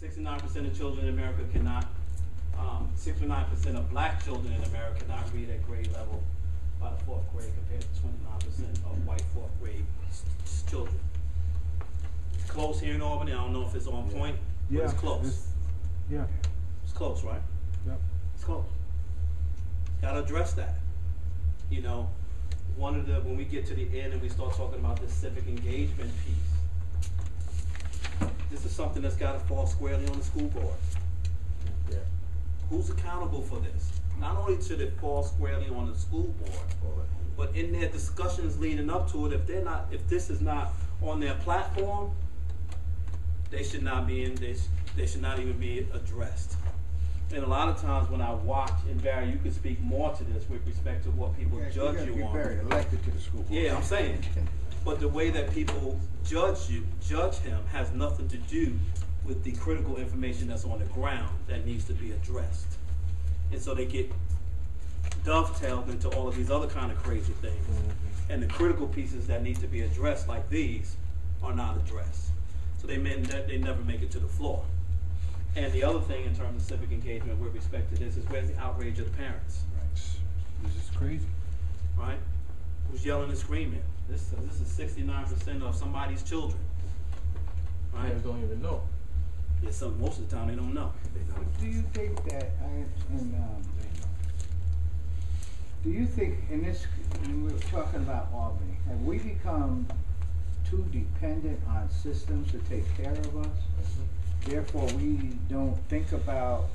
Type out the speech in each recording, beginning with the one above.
69% of children in America cannot, 69% of black children in America cannot read at grade level by the 4th grade compared to 29% of white 4th grade children. It's close here in Albany. I don't know if it's on point, but it's close. It's close, right? Yep. It's close. Gotta address that. You know, when we get to the end and we start talking about this civic engagement piece, this is something that's gotta fall squarely on the school board. Yeah. Who's accountable for this? Not only should it fall squarely on the school board, but in their discussions leading up to it, if this is not on their platform, they should not even be addressed. And a lot of times when I watch, and Barry, you can speak more to this with respect to what people judge you on. Barry elected to the school board. Yeah, I'm saying. But the way that people judge him has nothing to do with the critical information that's on the ground that needs to be addressed. And so they get dovetailed into all of these other kind of crazy things. And the critical pieces that need to be addressed, like these, are not addressed. So they never make it to the floor. And the other thing in terms of civic engagement with respect to this is, where's the outrage of the parents? This is crazy. Right? Who's yelling and screaming? This is 69% of somebody's children. Right? Parents don't even know. Yeah, most of the time they don't know. Do you think that, do you think in this, when we were talking about Albany, have we become too dependent on systems to take care of us? Therefore, we don't think about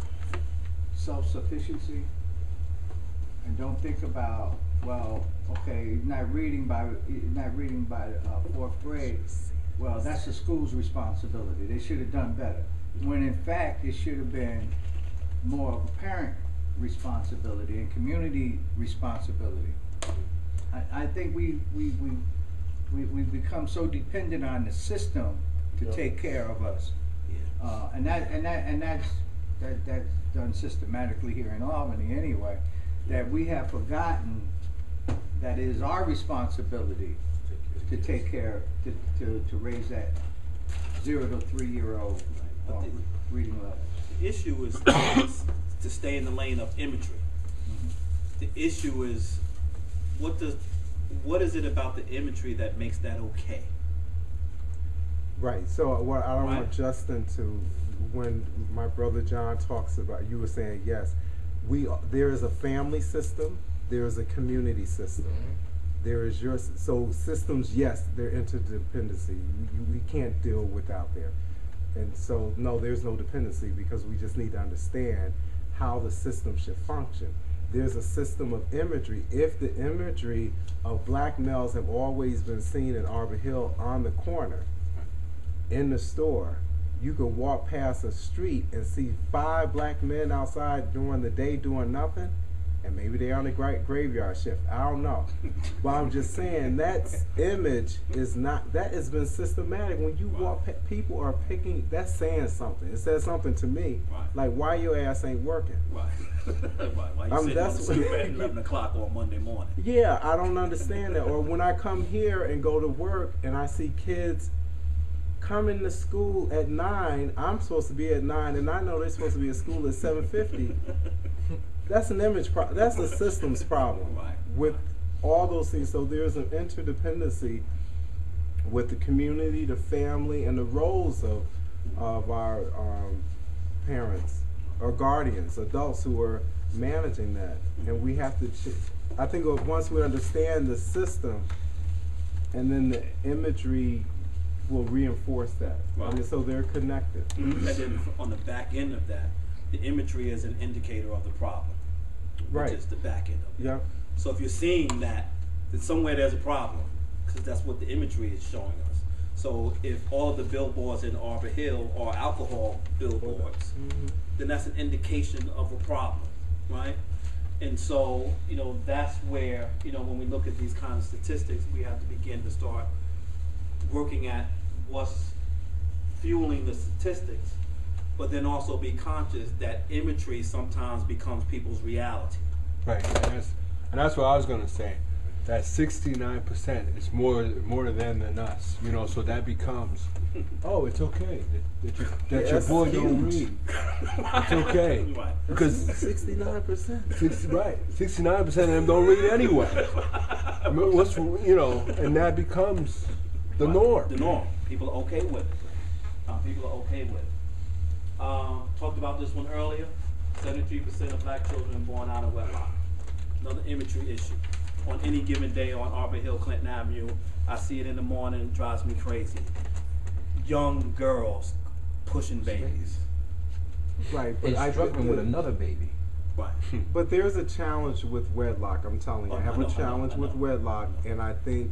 self-sufficiency and don't think about, well, okay, not reading by 4th grade. Well, that's the school's responsibility. They should have done better. When in fact, it should have been more of a parent responsibility and community responsibility. I think we've become so dependent on the system to take care of us. And that's done systematically here in Albany anyway, that we have forgotten that it is our responsibility to take care, to raise that 0 to 3-year-old reading level. The issue is to stay in the lane of imagery. The issue is, what is it about the imagery that makes that okay? Right. So what I don't want Justin to, when my brother John talks about, you were saying, yes, there is a family system, there is a community system. There is so systems, yes, they're interdependency. We can't deal without them. And so, no, there's no dependency, because we just need to understand how the system should function. There's a system of imagery. If the imagery of black males have always been seen in Arbor Hill on the corner, in the store, you could walk past a street and see 5 black men outside during the day doing nothing, and maybe they're on a graveyard shift. I don't know. But I'm just saying, that image is not, that has been systematic. When you walk, people are picking, that's saying something. It says something to me, like, why your ass ain't working? Right. Why you sitting on the stoop at 11 o'clock on Monday morning? Yeah, I don't understand that. Or when I come here and go to work and I see kids coming to school at 9, I'm supposed to be at 9, and I know they're supposed to be at school at 7:50. That's an image problem. That's a systems problem with all those things. So there's an interdependency with the community, the family, and the roles of our parents or guardians, adults who are managing that. And we have to, I think once we understand the system, and then the imagery will reinforce that. I mean, so they're connected. And then on the back end of that, the imagery is an indicator of the problem, which is the back end of it. Yeah. So if you're seeing that somewhere there's a problem, because that's what the imagery is showing us. So if all of the billboards in Arbor Hill are alcohol billboards, then that's an indication of a problem, right? And so, you know, that's where, you know, when we look at these kind of statistics, we have to begin to start working at what's fueling the statistics, but then also be conscious that imagery sometimes becomes people's reality. Right, and that's what I was going to say. that 69% is more them than us, you know, so that becomes, oh, it's okay that your boy don't read. It's okay. Right. Because 69%. right, 69% of them don't read anyway. I mean, what's, you know, and that becomes the norm. The norm. People are okay with it. People are okay with it. Talked about this one earlier. 73% of black children born out of wedlock. Another imagery issue. On any given day on Arbor Hill, Clinton Avenue, I see it in the morning, it drives me crazy. Young girls pushing babies. Right, but And struggling with another baby. Right. But there's a challenge with wedlock. I'm telling you, Oh, I have I know, a challenge I know. with wedlock, and I think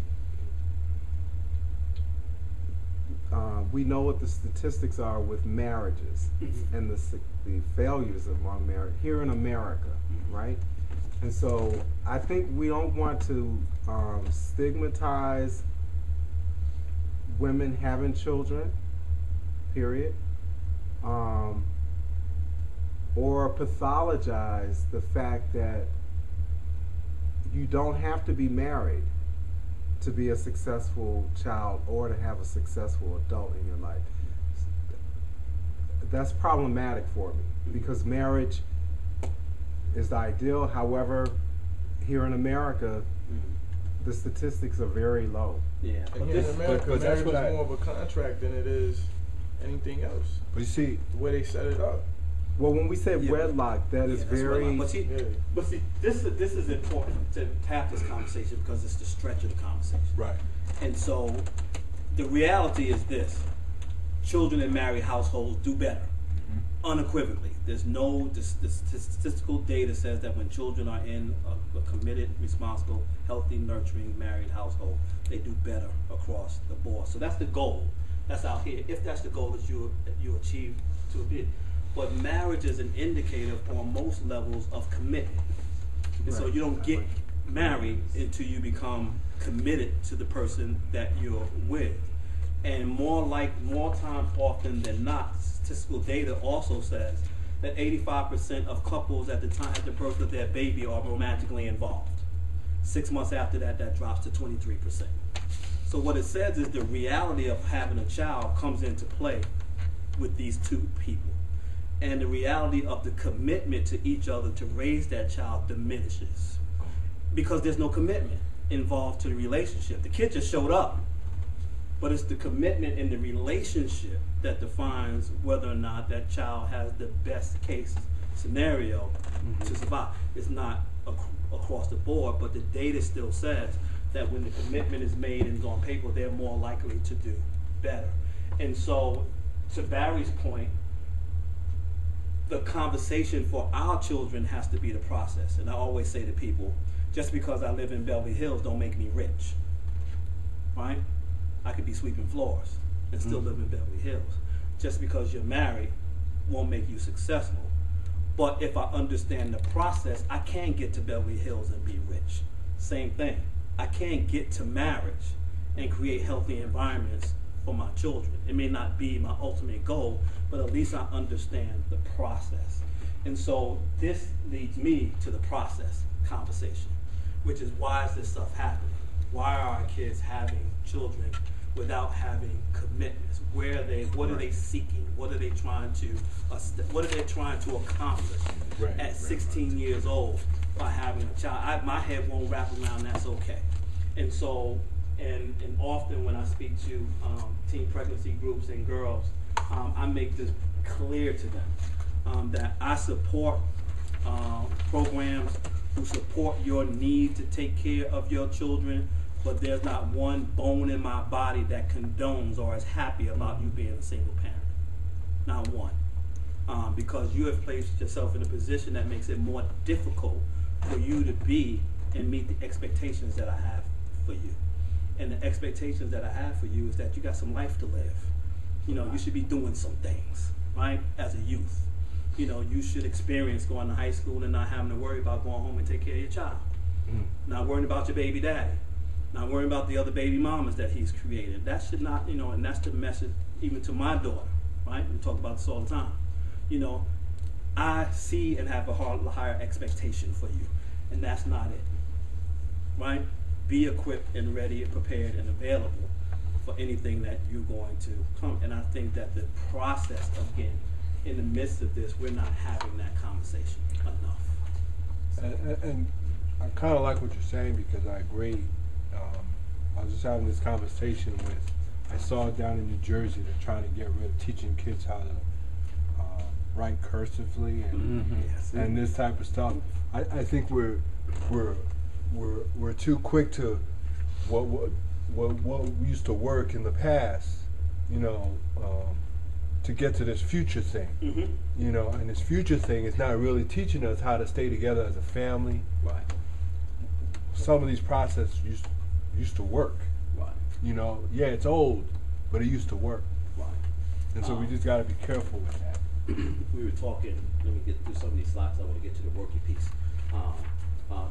we know what the statistics are with marriages and the failures among marriage here in America, right? And so I think we don't want to stigmatize women having children, period, or pathologize the fact that you don't have to be married to be a successful child or to have a successful adult in your life. That's problematic for me because marriage is the ideal. However, here in America, the statistics are very low. Yeah. And here in America, but that's marriage what is I- more of a contract than it is anything else. But you see, The way they set it up. Well, when we say Yeah, wedlock, that is Yeah, that's very. right. But Yeah. see, this is important to have this conversation because it's the stretch of the conversation. right. And so, the reality is this: children in married households do better, unequivocally. There's no the statistical data says that when children are in a committed, responsible, healthy, nurturing married household, they do better across the board. So that's the goal. That's out here. If that's the goal that you achieve to a bit. But marriage is an indicator on most levels of commitment. And so Right. you don't get married until you become committed to the person that you're with. And more times often than not, statistical data also says that 85% of couples at the birth of their baby are romantically involved. 6 months after that, that drops to 23%. So what it says is the reality of having a child comes into play with these two people. And the reality of the commitment to each other to raise that child diminishes because there's no commitment involved to the relationship. The kid just showed up, but it's the commitment in the relationship that defines whether or not that child has the best case scenario to survive. It's not across the board, but the data still says that when the commitment is made and is on paper, they're more likely to do better. And so, to Barry's point, the conversation for our children has to be the process. And I always say to people, just because I live in Beverly Hills don't make me rich, right? I could be sweeping floors and still live in Beverly Hills. Just because you're married won't make you successful. But if I understand the process, I can get to Beverly Hills and be rich. Same thing. I can get to marriage and create healthy environments for my children. It may not be my ultimate goal, but at least I understand the process. And so this leads me to the process conversation, which is why is this stuff happening? Why are our kids having children without having commitments? What are they seeking? What are they trying to accomplish Right, at 16 years old by having a child? My head won't wrap around that's okay. And so, and often when I speak to teen pregnancy groups and girls, I make this clear to them that I support programs who support your need to take care of your children, but there's not one bone in my body that condones or is happy about you being a single parent. Not one. Because you have placed yourself in a position that makes it more difficult for you to be and meet the expectations that I have for you. And the expectations that I have for you is that you got some life to live. You know, you should be doing some things, right, as a youth. You know, you should experience going to high school and not having to worry about going home and take care of your child. Not worrying about your baby daddy. Not worrying about the other baby mamas that he's created. That should not, you know, and that's the message even to my daughter, right? We talk about this all the time. You know, I see and have a higher expectation for you, and that's not it, right? be equipped and ready and prepared and available for anything that you're going to come. And I think that the process, again, in the midst of this, we're not having that conversation enough. And I kind of like what you're saying, because I agree. I was just having this conversation with, I saw down in New Jersey, they're trying to get rid of teaching kids how to write cursively and this type of stuff. I think we're too quick to what used to work in the past, you know, to get to this future thing. You know, and this future thing is not really teaching us how to stay together as a family. Right. Some of these processes used to work. Right. You know, yeah, it's old, but it used to work. Right. And so we just got to be careful with that. We were talking, let me get through some of these slides, I want to get to the working piece.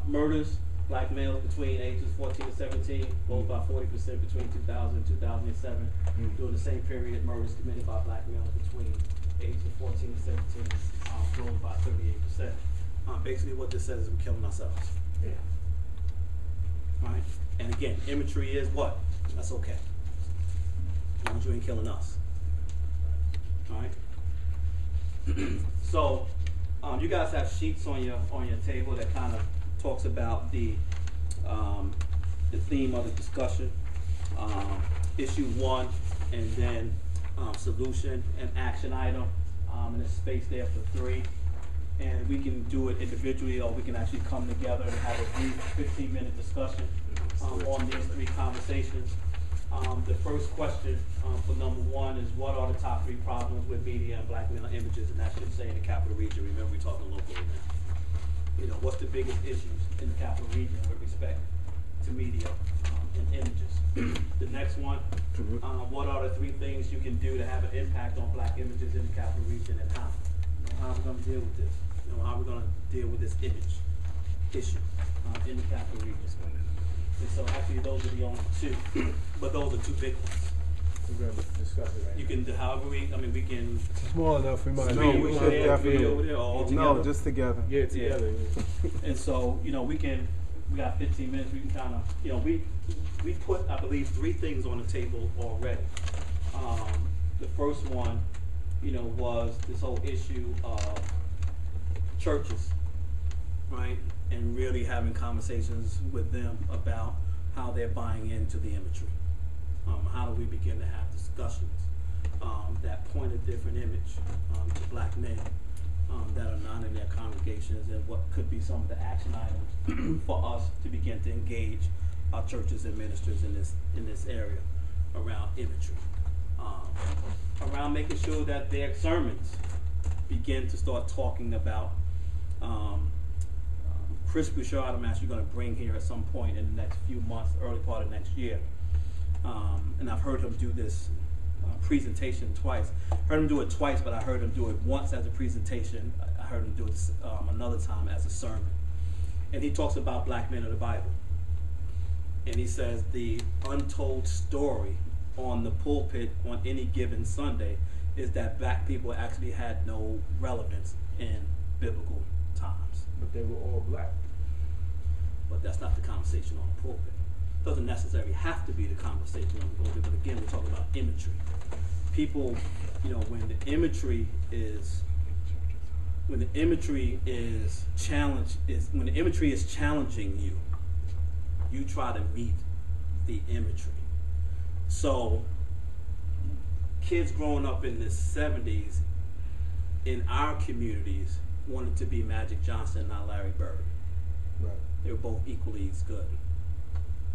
Murders, black males between ages 14 and 17, rose by 40% between 2000 and 2007. During the same period, murders committed by black males between ages 14 and 17 rose by 38%. Basically what this says is we're killing ourselves. Yeah. Right? And again, imagery is what? That's okay. As long as you ain't killing us. Alright? So, you guys have sheets on your table that kind of talks about the theme of the discussion, issue 1, and then solution and action item, and there's space there for 3. And we can do it individually, or we can actually come together and have a brief 15-minute discussion on these 3 conversations. The first question for number 1 is, what are the top 3 problems with media and black male images? And that should say in the capital region. Remember, we're talking locally now. You know, what's the biggest issues in the capital region with respect to media and images? The next one, what are the 3 things you can do to have an impact on black images in the capital region, and how? You know, how are we going to deal with this? You know, how are we going to deal with this image issue in the capital region? And so actually those are the only 2, but those are 2 big ones. We're going to discuss it right You can, however we can. It's small enough, we might No, as we well. should definitely. Over there, all together. No, just together. now. Yeah, together. Yeah. And so, you know, we got 15 minutes, we can kind of, you know, we put, I believe, 3 things on the table already. The first one, you know, was this whole issue of churches, right? And really having conversations with them about how they're buying into the imagery. How do we begin to have discussions that point a different image to black men that are not in their congregations, and what could be some of the action items for us to begin to engage our churches and ministers in this area around imagery, around making sure that their sermons begin to start talking about Chris Bouchard, I'm actually going to bring here at some point in the next few months, early part of next year. And I've heard him do this presentation twice. Heard him do it twice, but I heard him do it once as a presentation. I heard him do it another time as a sermon. And he talks about black men of the Bible. And he says the untold story on the pulpit on any given Sunday is that black people actually had no relevance in biblical times. But they were all black. But that's not the conversation on the pulpit. Doesn't necessarily have to be the conversation on the pulpit, but again, we're talking about imagery. People, you know, when the imagery is challenging you, you try to meet the imagery. So kids growing up in the 70s in our communities wanted to be Magic Johnson, not Larry Bird. Right. They were both equally as good.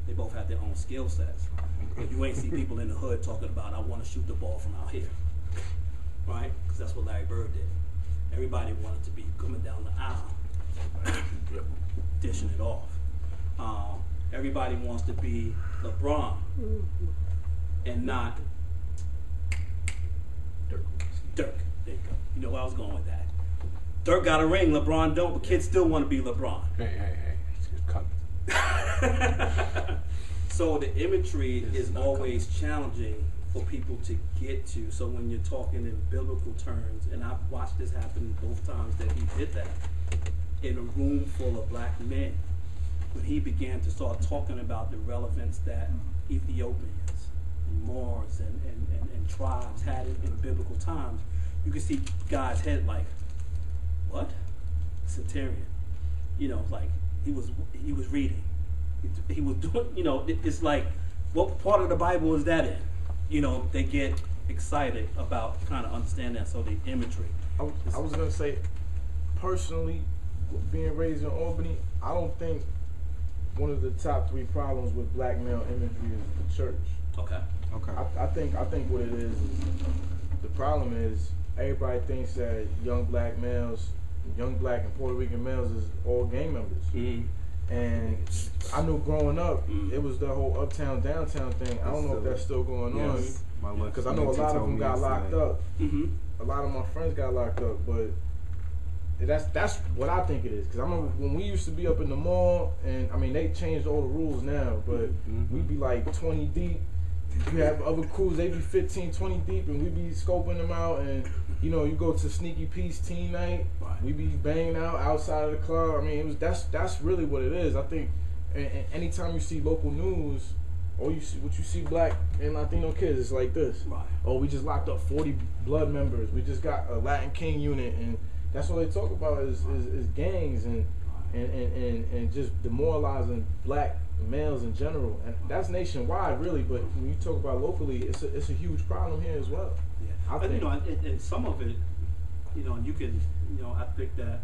They both had their own skill sets. But you ain't see people in the hood talking about, I want to shoot the ball from out here. Right? Because that's what Larry Bird did. Everybody wanted to be coming down the aisle, dishing it off. Everybody wants to be LeBron and not Dirk. There you go. You know where I was going with that. Dirk got a ring, LeBron don't, but kids still want to be LeBron. Hey, it's coming. So the imagery is always challenging for people to get to. So when you're talking in biblical terms, and I've watched this happen both times that he did that, in a room full of black men when he began to start talking about the relevance that Ethiopians and Moors and tribes had in biblical times, you could see God's head like, what? Sectarian. You know, like he was reading. He was doing, you know, it's like, what part of the Bible is that in? You know, they get excited about kind of understanding that, so the imagery. I was gonna say, personally, being raised in Albany, I don't think one of the top 3 problems with black male imagery is the church. Okay. Okay. I think what it is the problem is everybody thinks that young black and Puerto Rican males is all gang members. Mm-hmm. And I knew growing up, it was the whole uptown downtown thing. I don't know if that's still going Yes. on, because I know a lot of them got locked up. Mm-hmm. A lot of my friends got locked up, but that's what I think it is. Because I remember when we used to be up in the mall, and I mean they changed all the rules now, but we'd be like 20 deep. You have other crews, they be 15, 20 deep, and we be scoping them out. And you know, you go to Sneaky Pete's teen night, we be banging out outside of the club. I mean, that's really what it is. I think, and anytime you see local news, or you see black and Latino kids, it's like this. Right. Oh, we just locked up 40 blood members. We just got a Latin King unit, and that's what they talk about is gangs and just demoralizing black males in general, and that's nationwide really. But when you talk about locally, it's a huge problem here as well. Yeah, I think. you know, and some of it, you know, you can, you know, I think that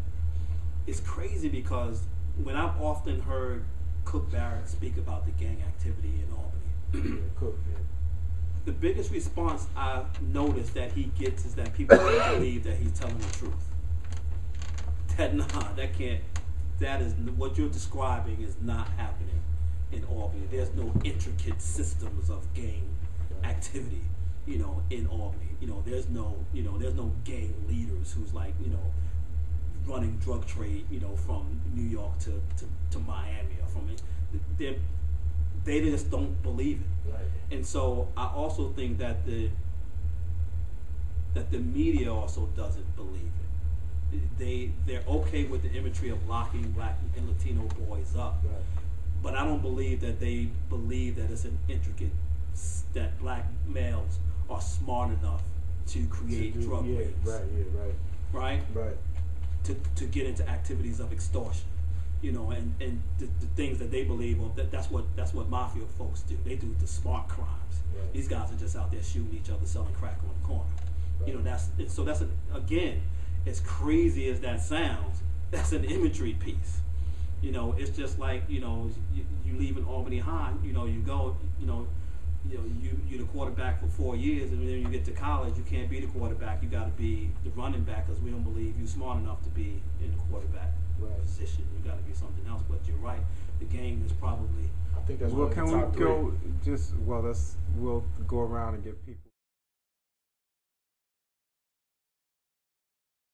it's crazy because when I've often heard Cook Barrett speak about the gang activity in Albany, Cook, yeah. the biggest response I've noticed that he gets is that people don't believe that he's telling the truth. That is what you're describing is not happening in Albany. There's no intricate systems of gang activity, you know, in Albany. You know, there's no gang leaders who's like, you know, running drug trade, you know, from New York to Miami or from it. They just don't believe it. Right. And so I also think that the media also doesn't believe it. They're okay with the imagery of locking black and Latino boys up, Right. but I don't believe that they believe that it's an intricate, that black males are smart enough to create drug rings, right? To get into activities of extortion, you know, and the things that they believe of, that's what mafia folks do. They do the smart crimes. Right. These guys are just out there shooting each other, selling crack on the corner. Right. You know, that's again, as crazy as that sounds, that's an imagery piece. You know, it's just like, you know, you leave in Albany High, you know, you go, you're the quarterback for 4 years, and then you get to college, you can't be the quarterback. You got to be the running back because we don't believe you're smart enough to be in the quarterback position. You got to be something else. But you're right, the game is probably. I think that's Well, one of can the top we 3. go we'll go around and give people.